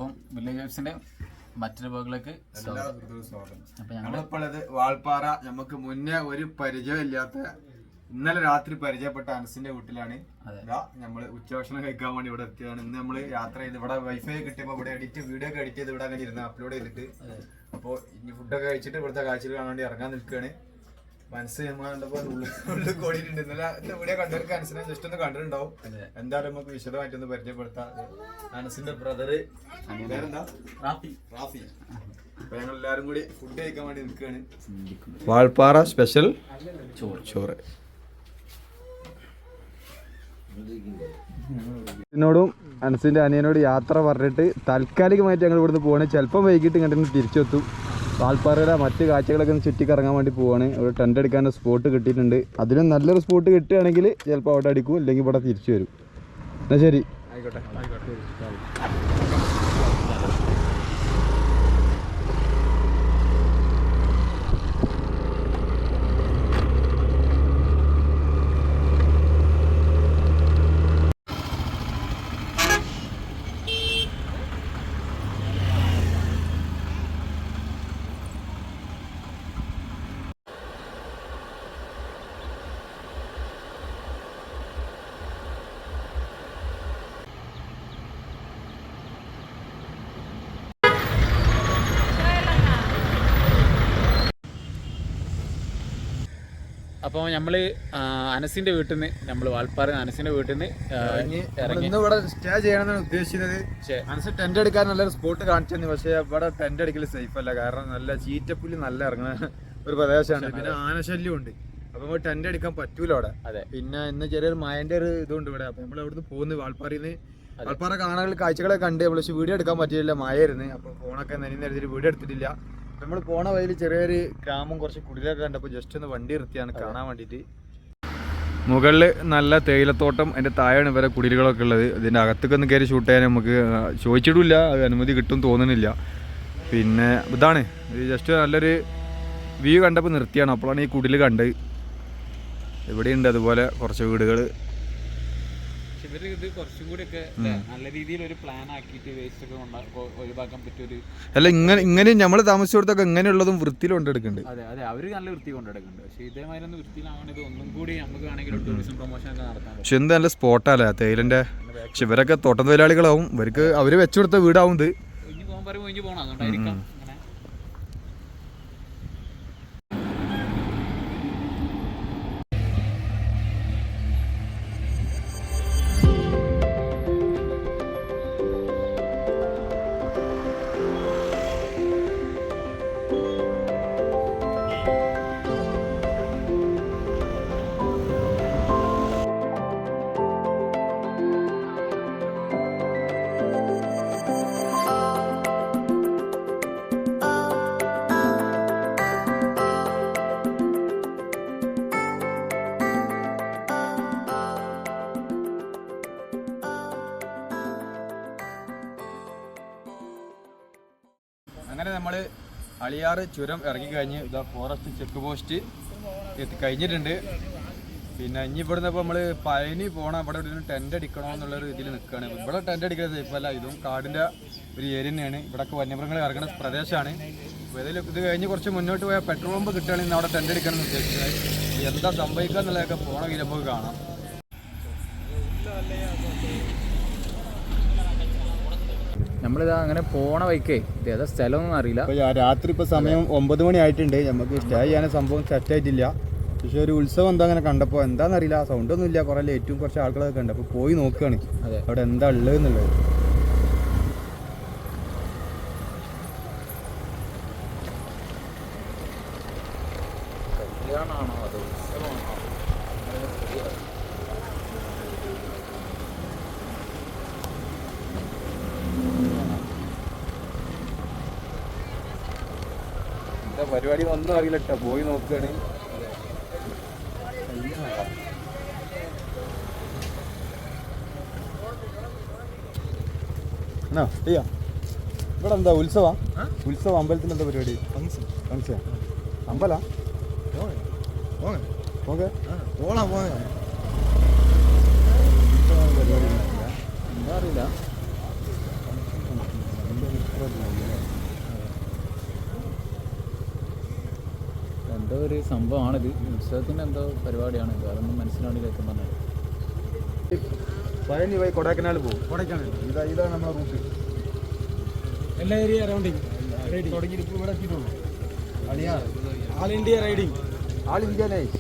അപ്പം വില്ലേജ് വൈബ്സിന്റെ മറ്റൊരു ഭാഗങ്ങളിലേക്ക് ഞങ്ങളിപ്പോൾ വാൾപ്പാറ നമുക്ക് മുന്നേ ഒരു പരിചയമില്ലാത്ത ഇന്നലെ രാത്രി പരിചയപ്പെട്ട അനസിന്റെ വീട്ടിലാണ്. നമ്മള് ഉച്ചഭക്ഷണം കഴിക്കാൻ വേണ്ടി ഇവിടെ എത്തിയതാണ്. ഇന്ന് നമ്മള് യാത്ര ചെയ്ത് ഇവിടെ വൈഫൈ കിട്ടിയപ്പോ ഇവിടെ വീഡിയോ ഒക്കെ എഡിറ്റ് ചെയ്ത് ഇവിടെ അങ്ങനെ ഇരുന്ന് അപ്ലോഡ് ചെയ്തിട്ട് അപ്പോൾ ഇനി ഫുഡൊക്കെ കഴിച്ചിട്ട് ഇവിടുത്തെ കാഴ്ചകൾ കാണാൻ വേണ്ടി ഇറങ്ങാൻ നിൽക്കുകയാണ്. മനസ്സ് കണ്ടപ്പോൾ ഉള്ളിൽ കൂടിയിട്ടുണ്ട്. ഇന്നലെ വീഡിയോ കണ്ടവർക്ക് അനസിനെ ജസ്റ്റ് ഒന്ന് കണ്ടിട്ടുണ്ടാവും. എന്തായാലും നമുക്ക് വിശദമായിട്ടൊന്ന് പരിചയപ്പെടുത്താം. അനസിന്റെ ബ്രദറ് പേരെന്താ? റാഫി. അപ്പൊ ഞങ്ങൾ എല്ലാരും കൂടി ഫുഡ് കഴിക്കാൻ വേണ്ടി നിൽക്കുകയാണ്. വാൾപ്പാറ സ്പെഷ്യൽ ചോറ്. എന്നോടും അനസിന്റെ അനിയനോട് യാത്ര പറഞ്ഞിട്ട് താൽക്കാലികമായിട്ട് ഞങ്ങൾ ഇവിടുന്ന് പോവാണ്. ചിലപ്പോൾ വൈകിട്ട് ഇങ്ങോട്ട് തിരിച്ചെത്തും. വാൾപ്പാറയിലെ മറ്റ് കാഴ്ചകളൊക്കെ ഒന്ന് ചുറ്റിക്കറങ്ങാൻ വേണ്ടി പോവാണ്. ഇവിടെ ടെൻ്റ് അടിക്കാൻ സ്പോട്ട് കിട്ടിയിട്ടുണ്ട്. അതിനും നല്ലൊരു സ്പോട്ട് കിട്ടുകയാണെങ്കിൽ ചിലപ്പോൾ അവിടെ അടിക്കും, ഇല്ലെങ്കിൽ ഇവിടെ തിരിച്ചു വരും. എന്നാ ശരി, ആയിക്കോട്ടെ. അപ്പോൾ നമ്മൾ അനസിന്റെ വീട്ടിൽ നിന്ന് നമ്മൾ വാൾപ്പാറ അനസിന്റെ വീട്ടിൽ നിന്ന് ഇവിടെ സ്റ്റേ ചെയ്യണമെന്നാണ് ഉദ്ദേശിക്കുന്നത്. അനസ് ടെന്റ് എടുക്കാൻ നല്ലൊരു സ്പോട്ട് കാണിച്ചു. പക്ഷേ ഇവിടെ ടെന്റ് അടിക്കൽ സേഫ് അല്ല. കാരണം നല്ല ചീറ്റപ്പുല്ല് നല്ല ഇറങ്ങുന്ന ഒരു പ്രദേശമാണ്. പിന്നെ ആനശല്യം ഉണ്ട്. അപ്പൊ ടെന്റ് അടിക്കാൻ പറ്റൂല അവിടെ. പിന്നെ ഇന്ന് ചെറിയൊരു മഴന്റെ ഒരു ഇതുണ്ട് ഇവിടെ. അപ്പൊ നമ്മൾ അവിടുന്ന് പോകുന്നു. വാൾപ്പാറയിൽ വാൾപ്പാറ കാണാനുള്ള കാഴ്ചകളൊക്കെ കണ്ട് നമ്മൾ വീഡിയോ എടുക്കാൻ പറ്റിയില്ല, മഴയായിരുന്നു. അപ്പൊ ഫോണൊക്കെ നനഞ്ഞെടുത്തിട്ട് വീഡിയോ എടുത്തിട്ടില്ല. നമ്മൾ പോണ വഴിയിൽ ചെറിയൊരു ഗ്രാമം, കുറച്ച് കുടിലൊക്കെ കണ്ടപ്പോൾ ജസ്റ്റ് ഒന്ന് വണ്ടി നിർത്തിയാണ് കാണാൻ വേണ്ടിയിട്ട്. മുകളിൽ നല്ല തേയിലത്തോട്ടം, അതിൻ്റെ താഴെയാണ് ഇവരെ കുടിലുകളൊക്കെ ഉള്ളത്. ഇതിൻ്റെ അകത്തൊക്കെ ഒന്ന് കയറി ഷൂട്ട് ചെയ്യാൻ നമുക്ക് ചോദിച്ചിട്ടില്ല, അത് അനുമതി കിട്ടും തോന്നുന്നില്ല. പിന്നെ ഇതാണ് ജസ്റ്റ് നല്ലൊരു വ്യൂ കണ്ടപ്പോൾ നിർത്തിയാണ്. അപ്പോഴാണ് ഈ കുടിൽ കണ്ടത്. ഇവിടെയുണ്ട് അതുപോലെ കുറച്ച് വീടുകൾ. ഇത് കുറച്ചും കൂടി ഒക്കെ നല്ല രീതിയിൽ ഒരു പ്ലാൻ ആക്കിയിട്ട് വേസ്റ്റ് ഒക്കെ ഒഴിവാക്കാൻ പറ്റിയൊരു അല്ല. ഇങ്ങനെ നമ്മൾ താമസിച്ചിടത്തൊക്കെ ഇങ്ങനെയുള്ളതും വൃത്തിയിൽ കൊണ്ടെടുക്കുന്നുണ്ട്. അതെ അവര് നല്ല വൃത്തി കൊണ്ടെടുക്കുന്നുണ്ട്. പക്ഷേ ഇതേമാതിരി ഒന്ന് വൃത്തിയിലാവണത് ഒന്നും കൂടി നമുക്ക് വേണമെങ്കിൽ ടൂറിസം പ്രൊമോഷൻ ഒക്കെ നടത്താൻ. പക്ഷെ എന്ത് നല്ല സ്പോട്ടല്ലേ തേയിലന്റെ. പക്ഷെ ഇവരൊക്കെ തോട്ടം തൊഴിലാളികളാവും. ഇവർക്ക് അവര് വെച്ചുകൊടുത്ത വീടാവും ഇത്. ഇനി പോകാൻ പറയുമ്പോൾ ഇനി പോകണം. അതുകൊണ്ടായിരിക്കാം. അങ്ങനെ നമ്മൾ അളിയാറ് ചുരം ഇറങ്ങിക്കഴിഞ്ഞ് ഇതാ ഫോറസ്റ്റ് ചെക്ക് പോസ്റ്റ് കഴിഞ്ഞിട്ടുണ്ട്. പിന്നെ ഇനി ഇവിടുന്ന് ഇപ്പോൾ നമ്മൾ പഴനി പോകണം. ഇവിടെ ഒരു ടെൻ്റ് അടിക്കണമെന്നുള്ളൊരു ഇതിൽ നിൽക്കുകയാണ്. ഇവിടെ ടെൻ്റ് അടിക്കുന്നത് സേഫല്ല. ഇതും കാടിൻ്റെ ഒരു ഏരിയ തന്നെയാണ്. ഇവിടെയൊക്കെ വന്യമൃഗങ്ങൾ ഇറങ്ങുന്ന പ്രദേശമാണ്. അപ്പോൾ ഇത് കഴിഞ്ഞ് കുറച്ച് മുന്നോട്ട് പോയാൽ പെട്രോൾ പമ്പ് കിട്ടുകയാണെങ്കിൽ അവിടെ ടെൻ്റ് അടിക്കണം എന്ന് ഉദ്ദേശിക്കുന്നത്. എന്താ സംഭവിക്കുക എന്നുള്ളതൊക്കെ പോകണമെങ്കിൽ നമുക്ക് കാണാം. നമ്മളിതാ അങ്ങനെ പോണ വൈക്കേ ഇത് ഏതാ സ്ഥലമൊന്നും അറിയില്ല. രാത്രി ഇപ്പോൾ സമയം 9 മണി ആയിട്ടുണ്ട്. നമുക്ക് സ്റ്റേ ചെയ്യാൻ സംഭവം സെറ്റ് ആയിട്ടില്ല. പക്ഷെ ഒരു ഉത്സവം എന്താ അങ്ങനെ കണ്ടപ്പോൾ എന്താണെന്നറിയില്ല, സൗണ്ടൊന്നും ഇല്ല. കുറേ ലൈറ്റും കുറച്ച് ആൾക്കാരൊക്കെ ഉണ്ട്. അപ്പോൾ പോയി നോക്കുകയാണ് അവിടെ എന്താ ഉള്ളത് എന്നുള്ളത്. പരിപാടി ഒന്നും അറിയില്ല കേട്ടോ. പോയി നോക്കുകയാണ്. ഇവിടെ എന്താ ഉത്സവം? അമ്പലത്തിൽ എന്താ പരിപാടി? ഫംഗ്ഷൻ അമ്പല ഓക്കെ പോണാ പോണ പരിപാടി എന്താ അറിയില്ല. എന്തോ ഒരു സംഭവമാണിത്, ഉത്സവത്തിൻ്റെ എന്തോ പരിപാടിയാണ്, വേറെ ഒന്നും മനസ്സിലാണ്ട് കേൾക്കുന്നുണ്ട്. പഴനി വഴി കൊടൈക്കനാൽ പോകും. ഇതാണ് നമ്മുടെ റൂട്ട്. എല്ലാ ഏരിയ റൗണ്ടിങ് തുടങ്ങിയിട്ട് ഇപ്പോൾ ഇവിടെ എത്തിയിട്ടുള്ളൂ. ആൾ ഇന്ത്യ റൈഡിങ്. ആൾ ഇന്ത്യ നൈസ്.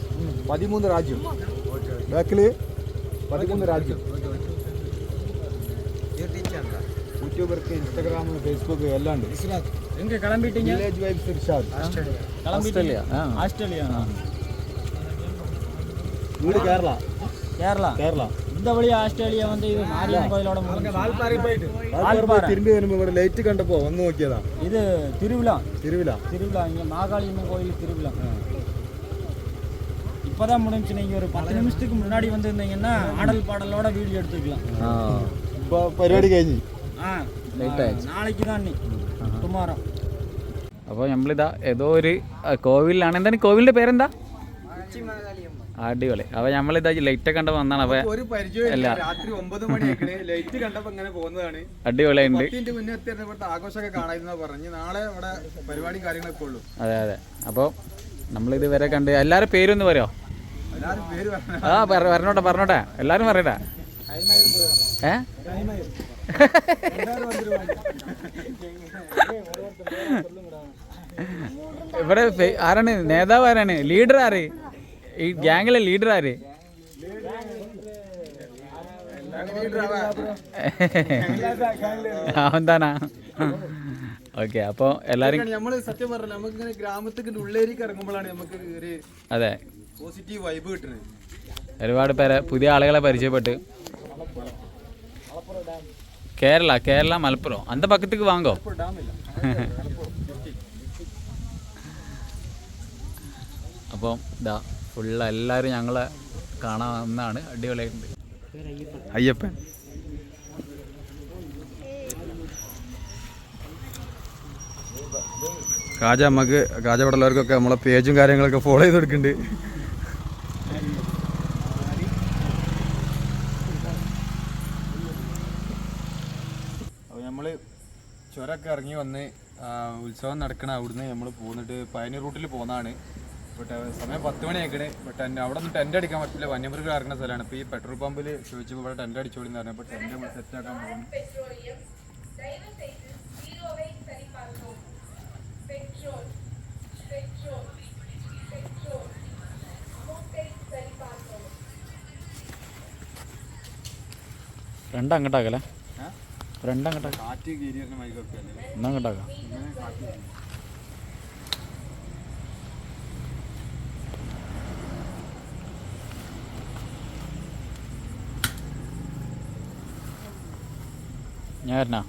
13 രാജ്യം ബാക്കിൽ 13 രാജ്യം. യൂട്യൂബർക്ക് ഇൻസ്റ്റാഗ്രാം ഫേസ്ബുക്ക് എല്ലാം ഉണ്ട്. எங்க கிளம்பிட்டீங்க? Village vibes Irshad. கிளம்பிட்டீங்க? ஆஸ்திரேலியா. വീട് കേരള. கேரளா. இந்த வழியா ஆஸ்திரேலியா வந்து இது மாரியம்மன் கோயிலோட வால்பாறை போயிட்டு തിരുമ്പി വരുമ്പോൾ ഇവിടെ ലൈറ്റ് കണ്ടപ്പോ വന്ന് നോക്കിയതാ. இது திருவிழா തിരുവില இங்க மாகாளியம்மன் கோயில் திருவிழா இப்பதான் முடிஞ்சு. நீங்க ஒரு 10 நிமிஷத்துக்கு முன்னாடி வந்திருந்தீங்கன்னா ஆடல் பாடலோட வீடியோ எடுத்துக்கலாம். ഇപ്പൊ പരിപാടി കഴിഞ്ഞു. நாளைக்கு தான் நீ ടുമാറോ. അപ്പോൾ നമ്മളിതാ ഏതോ ഒരു കോവിലാണ്. എന്താണ് കോവിലിൻ്റെ പേരെന്താ? അടിപൊളി. അപ്പോൾ നമ്മളിതാ ലൈറ്റൊക്കെ കണ്ടപ്പോൾ വന്നാണ്. അപ്പോൾ ഒരു പരിചയം രാത്രി 9 മണിയൊക്കെ ലൈറ്റ് കണ്ടപ്പോൾ ഇങ്ങനെ പോകുന്നതാണ്. അടിപൊളിയുണ്ട്. 10 മിനിറ്റ് മുന്നേ എത്തിയിരുന്ന ഇവിടുത്തെ ആഘോഷമൊക്കെ കാണാമെന്നാ പറഞ്ഞ്. നാളെ ഇവിടെ പരിപാടിയും കാര്യങ്ങളൊക്കെ ഉള്ളൂ. അതെ. അപ്പോൾ നമ്മളിത് വരെ കണ്ട് എല്ലാവരും പേരൊന്ന് പറയുമോ? എല്ലാവരും പേര് പറഞ്ഞോട്ടെ എല്ലാവരും പറയട്ടെ. ഇവിടെ ആരാണ് നേതാവ്? ആരാണ് ലീഡർ? ആര് ഈ ഗ്യാങ്ങിലെ ലീഡർ? ആര്? എന്താനാ? ഓക്കെ. അപ്പോൾ എല്ലാരും നമ്മള് സത്യം പറഞ്ഞ നമുക്ക് ഇങ്ങനെ ഗ്രാമത്തിന്റെ ഉള്ളേരിക്ക് ഇറങ്ങുമ്പോഴാണ് നമുക്ക് ഒരു അതെ പോസിറ്റീവ് വൈബ് കിട്ടുന്നത്. ഒരുപാട് പേരെ പുതിയ ആളുകളെ പരിചയപ്പെട്ട്. കേരള മലപ്പുറം അന്ത പക്കത്തേക്ക് വാങ്ങോ. അപ്പം ഇതാ ഫുള്ള് എല്ലാവരും ഞങ്ങളെ കാണാൻ വന്നാണ്. അടിപൊളിയായിട്ടുണ്ട്. അയ്യപ്പൻ കാജ ഇവിടെ ഉള്ളവർക്കൊക്കെ നമ്മളെ പേജും കാര്യങ്ങളൊക്കെ ഫോളോ ചെയ്ത് കൊടുക്കുന്നുണ്ട്. അപ്പോൾ നമ്മൾ ചുരമൊക്കെ ഇറങ്ങി വന്ന് ഉത്സവം നടക്കണം. അവിടുന്ന് നമ്മൾ പോന്നിട്ട് പയനി റൂട്ടിൽ പോകുന്നതാണ്. ബട്ട് സമയം 10 മണിയാക്കണേ. ബട്ട് അവിടെ നിന്ന് ടെൻ്റ് അടിക്കാൻ പറ്റില്ല. വന്യമൃഗം ഇറങ്ങുന്ന സ്ഥലമാണ്. ഇപ്പോൾ ഈ പെട്രോൾ പമ്പിൽ ചോദിച്ചപ്പോൾ ഇവിടെ ടെൻ്റ് അടിച്ചോളി എന്ന് പറഞ്ഞപ്പോൾ ടെൻ്റ് സെറ്റാക്കാൻ പോകുന്നു. ഫ്രണ്ട് അങ്ങോട്ടാക്കല്ലേ? ഫ്രണ്ട് അങ്ങോട്ടാക്കാം. കാറ്റ് കീരിയറിന് മൈക്കൊക്കെ അല്ലേ? എന്നാ അങ്ങോട്ടാക്കാം. ഞാൻ വരണോ?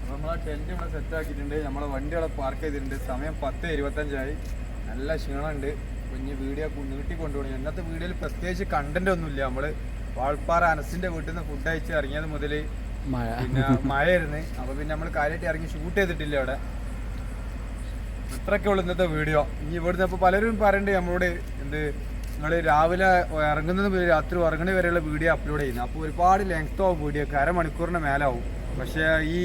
നമ്മളെ ടെൻറ്റ് ഇവിടെ സെറ്റ് ആക്കിയിട്ടുണ്ട്. നമ്മളെ വണ്ടി അവിടെ പാർക്ക് ചെയ്തിട്ടുണ്ട്. സമയം 10:25 നല്ല ക്ഷീണമുണ്ട്. കുഞ്ഞ് വീഡിയോ നീട്ടി കൊണ്ടുപോകണം. ഇന്നത്തെ വീഡിയോയിൽ പ്രത്യേകിച്ച് കണ്ടന്റ് ഒന്നുമില്ല. നമ്മൾ വാൾപ്പാറ അനസിന്റെ വീട്ടിൽ നിന്ന് ഫുഡ് അയച്ച് ഇറങ്ങിയത് മുതൽ പിന്നെ മഴയായിരുന്നു. അപ്പോൾ പിന്നെ നമ്മൾ കാര്യമായിട്ട് ഇറങ്ങി ഷൂട്ട് ചെയ്തിട്ടില്ല അവിടെ. ഇത്രയൊക്കെ ഉള്ളു ഇന്നത്തെ വീഡിയോ. ഇനി ഇവിടുന്ന് ഇപ്പോൾ പലരും പറയണ്ട് നമ്മളോട് നിങ്ങൾ രാവിലെ ഇറങ്ങുന്നത് മുതൽ രാത്രി ഉറങ്ങണ വരെയുള്ള വീഡിയോ അപ്ലോഡ് ചെയ്യുന്നത്. അപ്പോൾ ഒരുപാട് ലെങ്ത് ആവും വീഡിയോക്ക്, അരമണിക്കൂറിന് മേലാവും. പക്ഷേ ഈ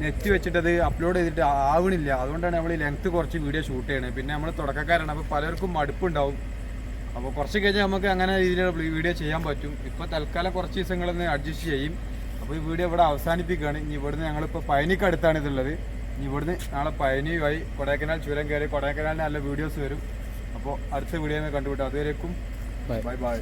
നെറ്റ് വെച്ചിട്ടത് അപ്ലോഡ് ചെയ്തിട്ട് ആവണില്ല. അതുകൊണ്ടാണ് നമ്മൾ ഈ ലെങ്ത്ത് കുറച്ച് വീഡിയോ ഷൂട്ട് ചെയ്യണത്. പിന്നെ നമ്മൾ തുടക്കക്കാരാണ്. അപ്പോൾ പലർക്കും മടുപ്പുണ്ടാവും. അപ്പോൾ കുറച്ച് കഴിഞ്ഞാൽ നമുക്ക് അങ്ങനെ രീതിയിലുള്ള വീഡിയോ ചെയ്യാൻ പറ്റും. ഇപ്പോൾ തൽക്കാലം കുറച്ച് ദിവസങ്ങളൊന്ന് അഡ്ജസ്റ്റ് ചെയ്യും. അപ്പോൾ ഈ വീഡിയോ ഇവിടെ അവസാനിപ്പിക്കുകയാണ്. ഇനി ഇവിടുന്ന് ഞങ്ങളിപ്പോൾ പയനിക്കടുത്താണ് ഇതുള്ളത്. ഇനി ഇവിടുന്ന് നാളെ പയനി വഴി കൊടൈക്കനാൽ ചുരം കയറി കൊടൈക്കനാലിന് നല്ല വീഡിയോസ് വരും. അപ്പോൾ അടുത്ത വീഡിയോയിൽ കണ്ടുപിട്ടാം. അതുവരേക്കും ബൈ ബൈ.